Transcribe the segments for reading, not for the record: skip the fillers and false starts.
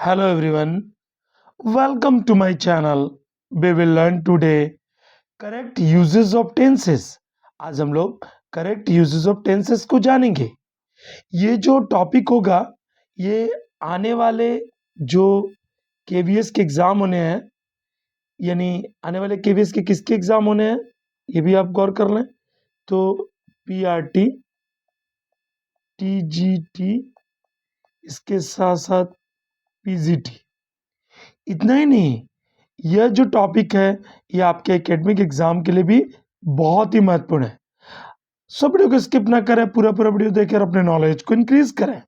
Hello everyone, welcome to my channel. We will learn today correct uses of tenses. आज हम लोग correct uses of tenses को जानेंगे. ये जो टॉपिक होगा ये आने वाले जो केवीएस के एग्जाम होने हैं, यानी आने वाले केवीएस के किसके एग्जाम होने हैं ये भी आप गौर कर लें. तो पीआरटी, टीजीटी, इसके साथ साथ पीजीटी. इतना ही नहीं, यह जो टॉपिक है ये आपके एकेडमिक एग्जाम के लिए भी बहुत ही महत्वपूर्ण है. सब वीडियो को स्किप ना करें, पूरा वीडियो देखकर अपने नॉलेज को इंक्रीज करें.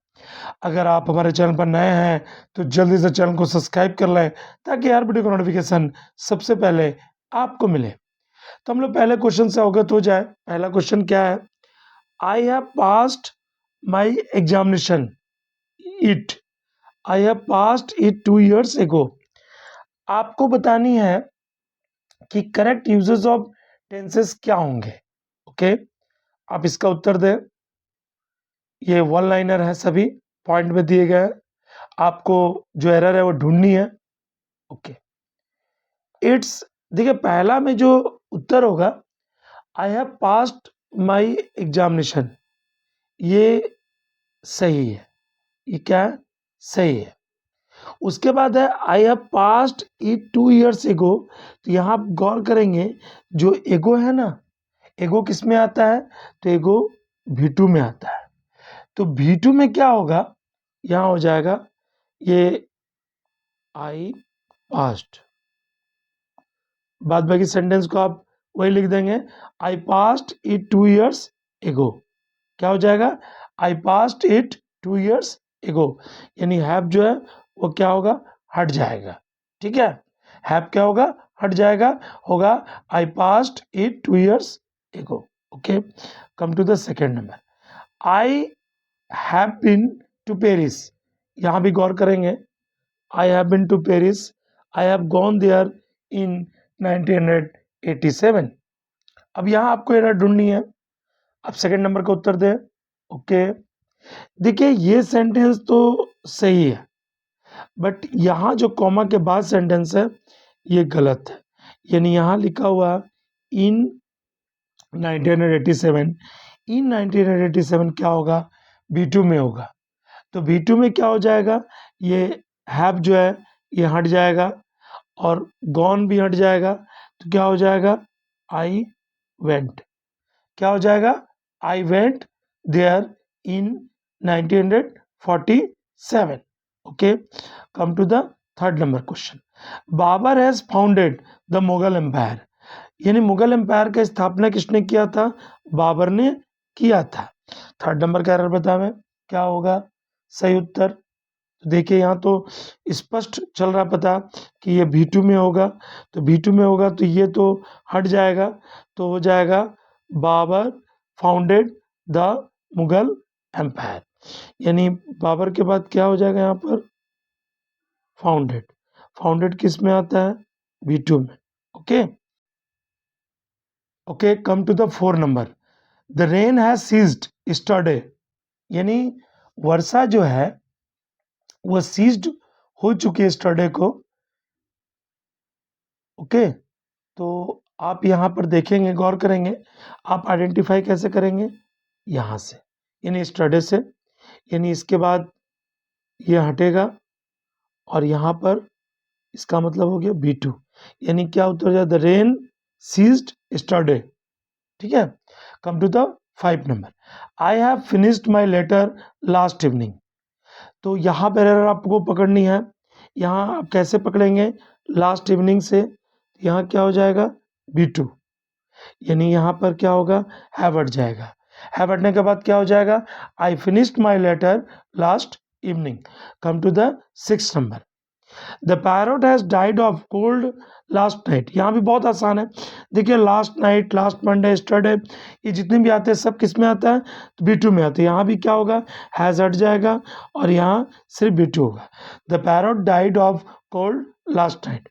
अगर आप हमारे चैनल पर नए हैं तो जल्दी से चैनल को सब्सक्राइब कर लें ताकि हर वीडियो का नोटिफिकेशन सबसे पहले आपको मिले. तो हम लोग पहले क्वेश्चन से अवगत हो जाए. पहला क्वेश्चन क्या है? I have passed my examination it. I have passed it 2 years ago. आपको बतानी है कि करेक्ट यूजेस ऑफ टेंसेस क्या होंगे. ओके, आप इसका उत्तर दें. ये वन लाइनर है, सभी पॉइंट में दिए गए हैं. आपको जो एरर है वो ढूंढनी है. ओके, इट्स, देखिए पहला में जो उत्तर होगा I have passed my examination, ये सही है. ये क्या है? सही है. उसके बाद है I have passed it 2 years ago. तो यहाँ आप गौर करेंगे जो एगो है ना, एगो किस में आता है? तो एगो V2 में आता है. तो V2 में क्या होगा? यहाँ हो जाएगा ये आई पास्ट. बाद बाकी सेंटेंस को आप वही लिख देंगे, आई पास्ट इट 2 years ago. क्या हो जाएगा? आई पास्ट इट 2 years ago. यानी हैव जो है वो क्या होगा? हट जाएगा. ठीक है, हैव क्या होगा? हट जाएगा. होगा I passed it 2 years ago. Okay, come to the second number. I have been to Paris. यहाँ भी गौर करेंगे, I have been to Paris, I have gone there in 1987. अब यहाँ आपको एरर ढूंढनी है. अब सेकंड नंबर का उत्तर दें. ओके, देखिए ये सेंटेंस तो सही है, बट यहाँ जो कॉमा के बाद सेंटेंस है ये गलत है. यानी यहाँ लिखा हुआ इन 1987. इन 1987 क्या होगा? B2 में होगा. तो B2 में क्या हो जाएगा? ये हैव जो है ये हट जाएगा और गॉन भी हट जाएगा. तो क्या हो जाएगा? I went. क्या हो जाएगा? I went there in 1947. Okay, come to the third number question. Babur has founded the Mughal empire. यानी मुगल एम्पायर का स्थापना किसने किया था? बाबर ने किया था. थर्ड नंबर का एरर बतावें क्या होगा सही उत्तर. तो देखिए यहाँ तो स्पष्ट चल रहा पता कि ये V2 में होगा. तो V2 में होगा तो ये तो हट जाएगा. तो हो जाएगा Babur founded the Mughal empire. यानी बाबर के बाद क्या हो जाएगा यहाँ पर? फाउंडेड. फाउंडेड किस में आता है? V2 में. Okay okay, come to the four number. The rain has ceased yesterday. यानी वर्षा जो है वो सीज्ड हो चुकी है यस्टरडे को. ओके, तो आप यहाँ पर देखेंगे, गौर करेंगे, आप आइडेंटिफाई कैसे करेंगे? यहाँ से, यानी यस्टरडे से. यानी इसके बाद ये हटेगा और यहाँ पर इसका मतलब हो गया B2. यानी क्या उत्तर हो जाए? The rain ceased yesterday. ठीक है, come to the 5 number. I have finished my letter last evening. तो यहाँ पर एरर आपको पकड़नी है. यहाँ आप कैसे पकड़ेंगे? लास्ट इवनिंग से. यहाँ क्या हो जाएगा? B2. यानी यहाँ पर क्या होगा? हैव हट जाएगा. हैव हटने के बाद क्या हो जाएगा? I finished my letter last evening. Come to the 6 number. The parrot has died of cold last night. यहाँ भी बहुत आसान है. देखिए last night, last Monday, yesterday, ये जितने भी आते हैं सब किस में आता है? तो B2 में आते हैं. यहाँ भी क्या होगा? हैज हट जाएगा और यहाँ सिर्फ B2 होगा. The parrot died of cold last night.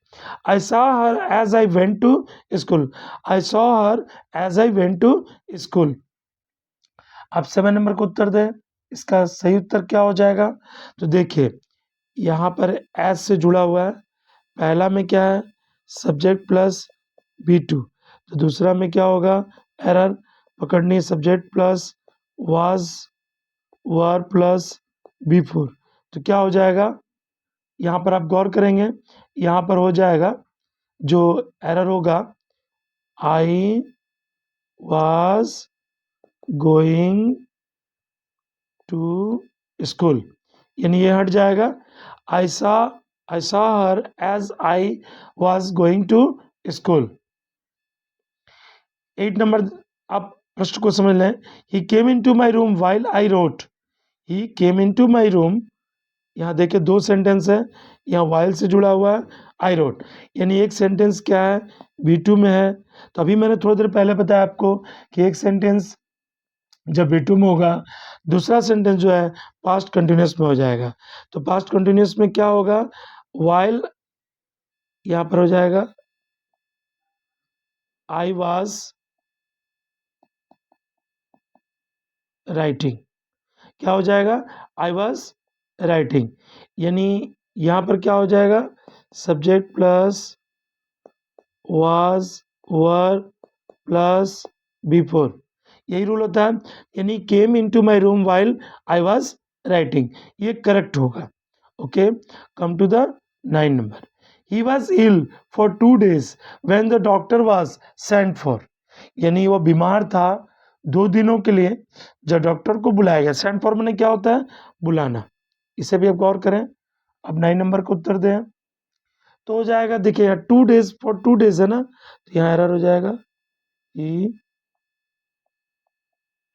I saw her as I went to school. I saw her as I went to school. अब 7 नंबर का उत्तर दें. इसका सही उत्तर क्या हो जाएगा? तो देखिए यहाँ पर एस से जुड़ा हुआ है। पहला में क्या है, सब्जेक्ट प्लस B2, तो दूसरा में क्या होगा, एरर पकड़नी है, subject plus was were plus B4, तो क्या हो जाएगा, यहाँ पर आप गौर करेंगे, यहाँ पर हो जाएगा जो एरर होगा, I was going to school, यानी ये हट जाएगा, I saw her as I was going to school. 8 number, आप प्रश्न को समझ लें, he came into my room while I wrote, he came into my room, यहाँ देखिए दो सेंटेंस है, यहाँ वाइल से जुड़ा हुआ है, आई रोट, यानी एक सेंटेंस क्या है, B2 में है। तो अभी मैंने थोड़ी देर पहले बताया आपको कि एक सेंटेंस जब B2 में होगा, दूसरा सेंटेंस जो है पास्ट कंटिन्यूस में हो जाएगा। तो पास्ट कंटिन्यूस में क्या होगा, वाइल यहाँ पर हो जाएगा, आई वाज राइटिंग, क्या हो जाएगा, आई वाज राइटिंग, यानी यहाँ पर क्या हो जाएगा, subject plus was were plus B4, यही रूल होता है, यानी came into my room while I was writing, ये करेक्ट होगा। Okay, come to the 9 number, he was ill for 2 days when the doctor was sent for, यानी वो बीमार था 2 दिनों के लिए जब डॉक्टर को बुलाया गया। सेंट फॉर मैंने क्या होता है, बुलाना, इसे भी आप गौर करें। अब 9 नंबर का उत्तर दें, तो हो जाएगा, देखिए यहाँ 2 days फॉर 2 days है ना, तो यहाँ एरर हो जाएगा, ही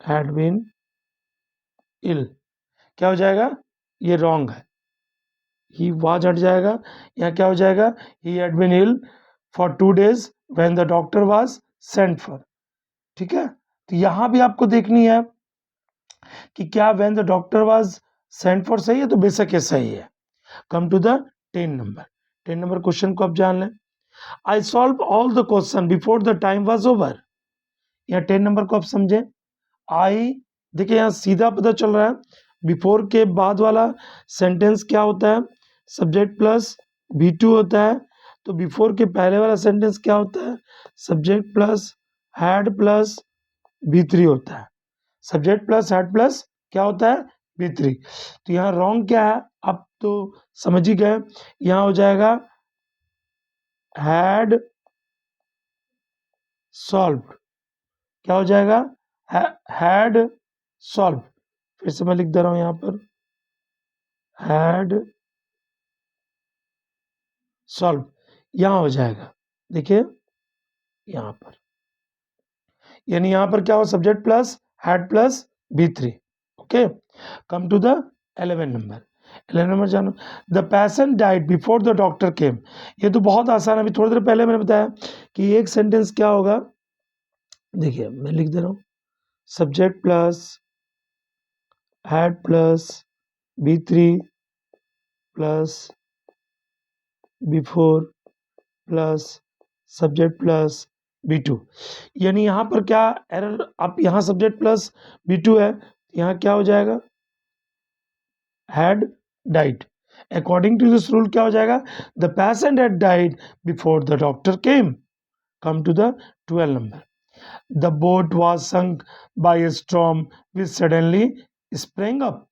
हैड बीन इल, क्या हो जाएगा, ये रॉन्ग है, ही वाज हट जाएगा, यहाँ क्या हो जाएगा, he had been ill for 2 days when the doctor was sent for. ठीक है, तो यहाँ भी आपको देखनी है कि क्या when the doctor was sent for सही है, तो बेशक ये सही है। Come to the 10 number, 10 number question को आप जान लें, I solve all the question before the time was over, यहाँ 10 नंबर को आप समझें, आई, देखिए यहाँ सीधा पता चल रहा है, बिफोर के बाद वाला सेंटेंस क्या होता है, सब्जेक्ट प्लस B2 होता है, तो बिफोर के पहले वाला सेंटेंस क्या होता है, subject plus had plus B3 होता है, सब्जेक्ट प्लस हैड प्लस क्या होता है, B3, तो यहाँ रॉन्ग क्या है, आप तो समझ ही गए, यहाँ हो जाएगा हैड सॉल्व, क्या हो जाएगा, हैड सॉल्व, फिर से मैं लिख दे रहा हूं यहाँ पर, हैड सॉल्व, यहाँ हो जाएगा, देखिए यहाँ पर, यानी यहाँ पर क्या हो, subject plus had plus B3। Okay, come to the 11 number, 11 number जानो, the patient died before the doctor came, ये तो बहुत आसान है, अभी थोड़ी देर पहले मैंने बताया कि एक सेंटेंस क्या होगा, देखिए मैं लिख दे रहा हूँ, subject plus had plus B3 plus B4 plus subject plus B2, यानी यहाँ पर क्या एरर, आप यहाँ सब्जेक्ट प्लस B2 है, यहाँ क्या हो जाएगा, had died, according to this rule क्या हो जाएगा, the patient had died before the doctor came. Come to the 12 number, the boat was sunk by a storm which suddenly spring up,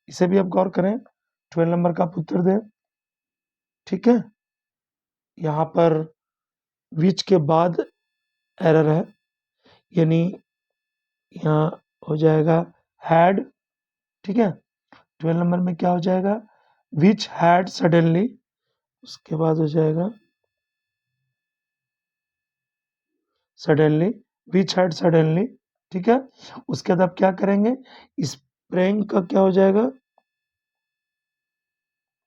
इसे भी आप गौर करें, 12 नंबर का आप उत्तर दें। ठीक है, यहाँ पर विच के बाद एरर है, यानी यहाँ हो जाएगा हैड, ठीक है, 12 नंबर में क्या हो जाएगा, विच हैड सडनली, उसके बाद हो जाएगा सडनली, विच हैड सडनली, ठीक है, उसके बाद आप क्या करेंगे, स्प्रिंग का क्या हो जाएगा,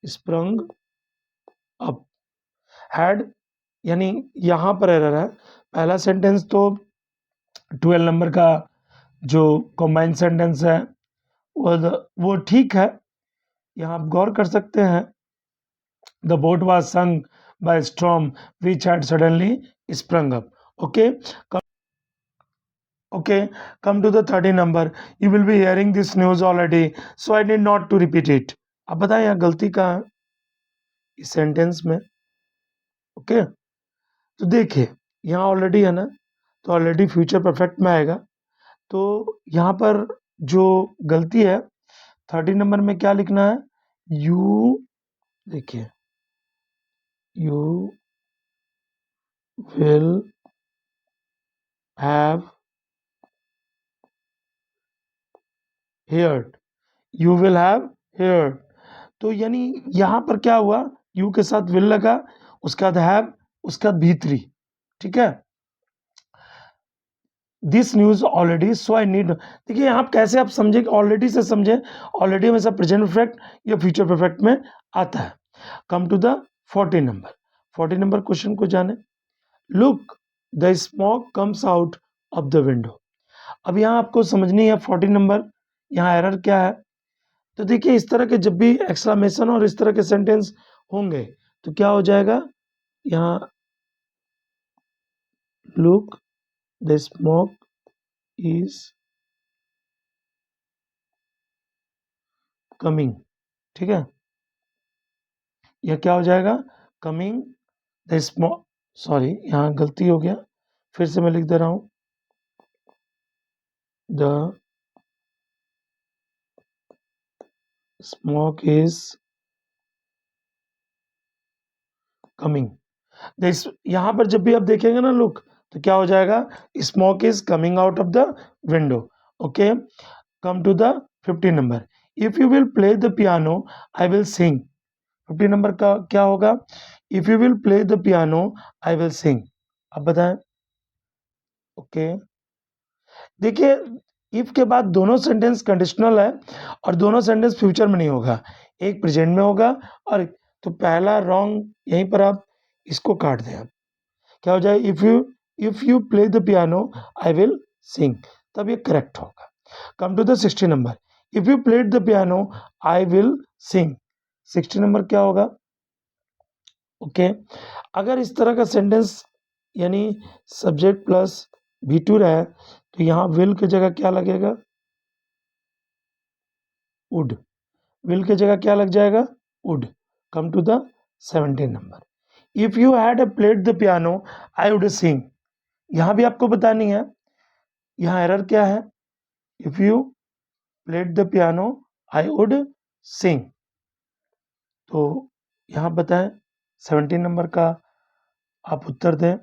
स्प्रंग अप, हैड, यानी यहाँ पर एरर है, पहला सेंटेंस तो 12 नंबर का जो कॉम्बाइंड सेंटेंस है वो ठीक है, यहाँ आप गौर कर सकते हैं, the boat was sunk by storm which had suddenly sprung up. Okay, come to the 30 number, you will be hearing this news already, so I need not to repeat it। अब बताएं यहाँ गलती कहाँ है, इस सेंटेंस में। Okay, तो देखिए यहाँ ऑलरेडी है ना, तो ऑलरेडी फ्यूचर परफेक्ट में आएगा। तो यहाँ पर जो गलती है 30 नंबर में क्या लिखना है, यू, देखिए you will have heard, you will have heard। तो यानी यहाँ पर क्या हुआ, यू के साथ विल लगा, उसके बाद हैव, उसके बाद भी3, ठीक है। This news already, so I need, देखिए यहाँ कैसे आप समझे कि ऑलरेडी से समझे, ऑलरेडी हमेशा प्रेजेंट परफेक्ट या फ्यूचर परफेक्ट में आता है। Come to the 40 number, 40 number question को जाने। Look the smoke comes out of the window. अब यहाँ आपको समझनी है 40 नंबर, यहाँ एरर क्या है। तो देखिए इस तरह के जब भी एक्सक्लेमेशन और इस तरह के सेंटेंस होंगे तो क्या हो जाएगा, यहाँ look the smoke is coming, ठीक है, यह क्या हो जाएगा, कमिंग द स्मोक, सॉरी यहाँ गलती हो गया, फिर से मैं लिख दे रहा हूं, द स्मोक इज कमिंग। यहाँ पर जब भी आप देखेंगे ना लुक, तो क्या हो जाएगा, smoke is coming out of the window. Okay, come to the 50 number. If you will play the piano I will sing. 50 number का क्या होगा, if you will play the piano I will sing. अब बताएं। Okay, देखिए if के बाद दोनों sentence conditional है और दोनों सेंटेंस फ्यूचर में नहीं होगा, एक प्रेजेंट में होगा और तो पहला रॉन्ग, यहीं पर आप इसको काट दें। आप क्या हो जाए, if you play the piano I will sing, तब ये करेक्ट होगा। Come to the 60 number, if you played the piano I will sing. 60 number क्या होगा, ओके, अगर इस तरह का सेंटेंस यानी सब्जेक्ट प्लस भी2 रहा है तो यहाँ विल की जगह क्या लगेगा, वुड, विल की जगह क्या लग जाएगा, would. Come to the 17 number, if you had played the piano I would sing. यहाँ भी आपको बतानी है, यहाँ एरर क्या है, if you played the piano I would sing. तो यहाँ बताएं 17 नंबर का आप उत्तर दें।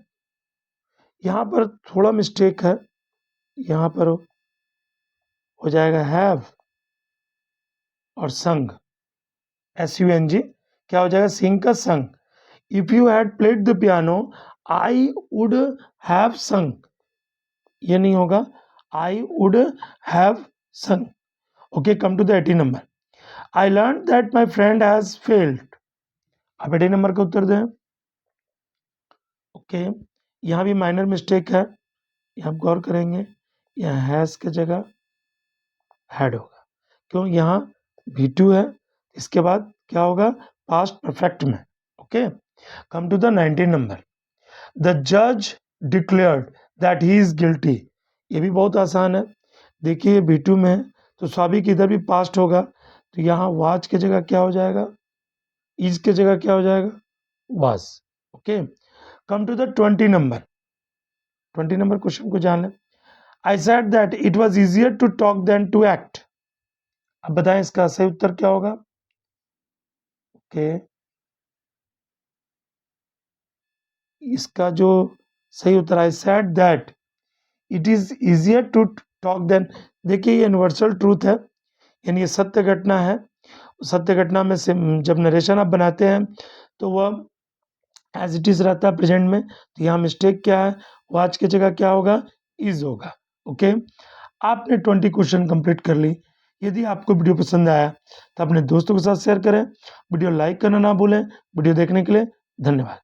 यहाँ पर थोड़ा मिस्टेक है, यहाँ पर हो जाएगा हैव और संग, SUNG, क्या हो जाएगा, सिंग का sung. If you had played the piano I would have sung, ये नहीं होगा, I would have sung. Okay, come to the 80 number, I learn that my friend has failed. अब 80 नंबर का उत्तर दें। ओके, यहाँ भी माइनर मिस्टेक है, यहाँ गौर करेंगे, यहाँ हैज की जगह हैड होगा, क्यों, यहाँ भी2 है, इसके बाद क्या होगा, पास्ट परफेक्ट में। Okay, come to the 19 number, the जज declared that he is guilty. ये भी बहुत आसान है, देखिए भी2 में है तो स्वाभाविक इधर भी पास्ट होगा, तो यहाँ वाज की जगह क्या हो जाएगा, इज की जगह क्या हो जाएगा, was. Okay, come to the 20 number, 20 number question को जान लें। I said that it was easier to talk than to act. अब बताएं इसका सही उत्तर क्या होगा। ओके, इसका जो सही उत्तर, I said that it is easier to talk then, देखिए ये यूनिवर्सल ट्रूथ है, यानी ये सत्य घटना है। सत्य घटना में से जब नरेशन आप बनाते हैं तो वह एज इट इज रहता है प्रेजेंट में, तो यहाँ मिस्टेक क्या है, वाच की जगह क्या होगा, इज होगा। ओके, आपने 20 क्वेश्चन कंप्लीट कर ली। यदि आपको वीडियो पसंद आया तो अपने दोस्तों के साथ शेयर करें, वीडियो लाइक करना ना भूलें। वीडियो देखने के लिए धन्यवाद।